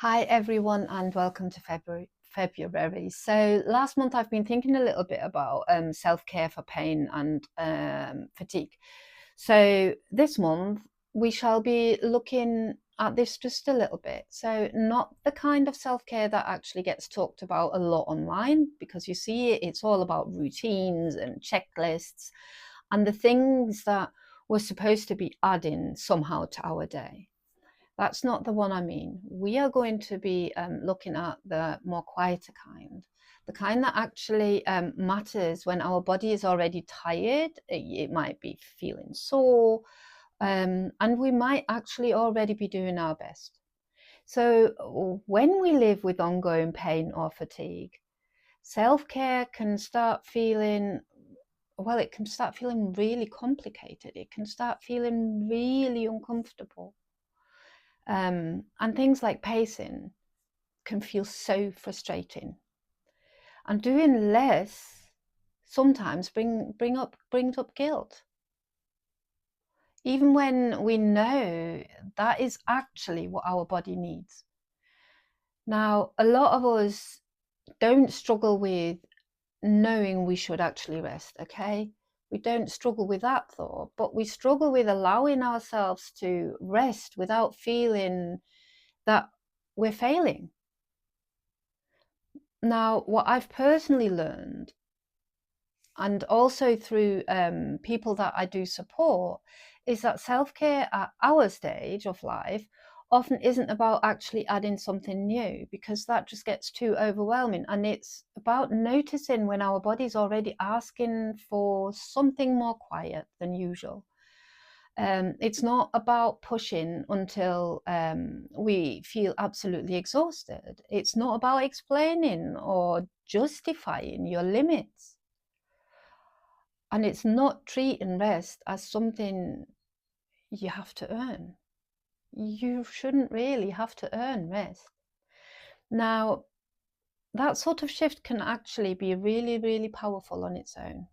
Hi everyone and welcome to February. So last month I've been thinking a little bit about self-care for pain and fatigue. So this month we shall be looking at this just a little bit. So not the kind of self-care that actually gets talked about a lot online, because you see it's all about routines and checklists and the things that we're supposed to be adding somehow to our day. That's not the one I mean. We are going to be looking at the more quieter kind, the kind that actually matters when our body is already tired. It might be feeling sore, and we might actually already be doing our best. So when we live with ongoing pain or fatigue, self-care can start feeling, well, it can start feeling really complicated. It can start feeling really uncomfortable. And things like pacing can feel so frustrating. And doing less sometimes brings up guilt, even when we know that is actually what our body needs. Now, a lot of us don't struggle with knowing we should actually rest, okay? We don't struggle with that thought, but we struggle with allowing ourselves to rest without feeling that we're failing. Now, what I've personally learned, and also through people that I do support, is that self-care at our stage of life often isn't about actually adding something new, because that just gets too overwhelming. And it's about noticing when our body's already asking for something more quiet than usual. It's not about pushing until we feel absolutely exhausted. It's not about explaining or justifying your limits. And it's not treating rest as something you have to earn. You shouldn't really have to earn rest. Now, that sort of shift can actually be really, really powerful on its own.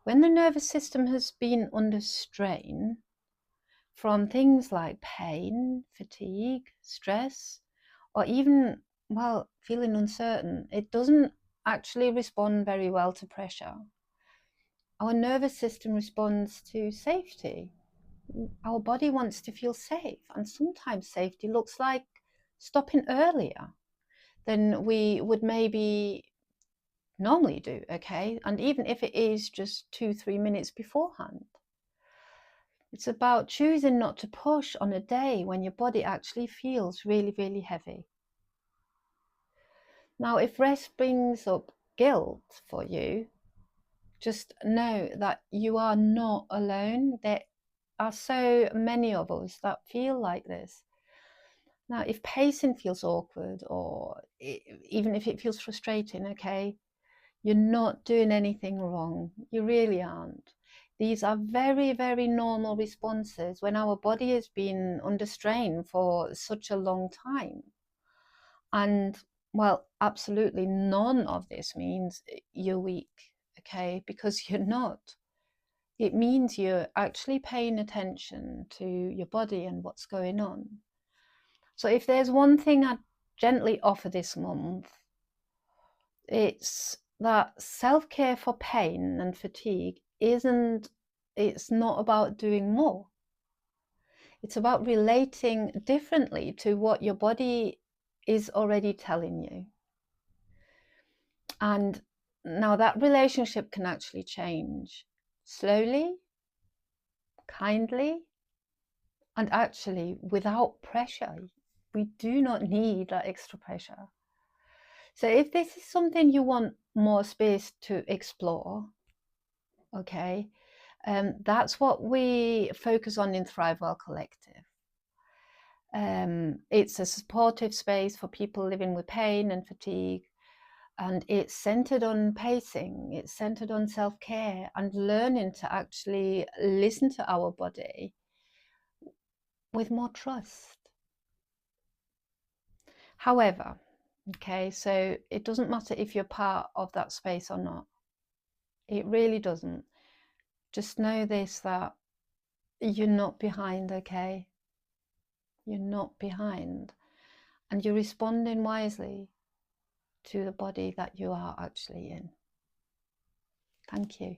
When the nervous system has been under strain, from things like pain, fatigue, stress, or even, well, feeling uncertain, it doesn't actually respond very well to pressure. Our nervous system responds to safety. Our body wants to feel safe, and sometimes safety looks like stopping earlier than we would maybe normally do, okay? And even if it is just 2-3 minutes beforehand. It's about choosing not to push on a day when your body actually feels really, really heavy. Now, if rest brings up guilt for you, just know that you are not alone. There are so many of us that feel like this. Now, if pacing feels awkward, or even if it feels frustrating, okay, you're not doing anything wrong. You really aren't. These are very, very normal responses when our body has been under strain for such a long time. And, well, absolutely none of this means you're weak, okay? Because you're not. It means you're actually paying attention to your body and what's going on. So if there's one thing I'd gently offer this month, it's that self-care for pain and fatigue it's not about doing more. It's about relating differently to what your body is already telling you. And now that relationship can actually change slowly, kindly, and actually without pressure. We do not need that extra pressure. So if this is something you want more space to explore, okay, that's what we focus on in ThriveWell Collective. It's a supportive space for people living with pain and fatigue, and it's centered on pacing, it's centered on self-care and learning to actually listen to our body with more trust. However, okay, so it doesn't matter if you're part of that space or not. It really doesn't. Just know this, that you're not behind, okay? You're not behind. and you're responding wisely to the body that you are actually in. Thank you.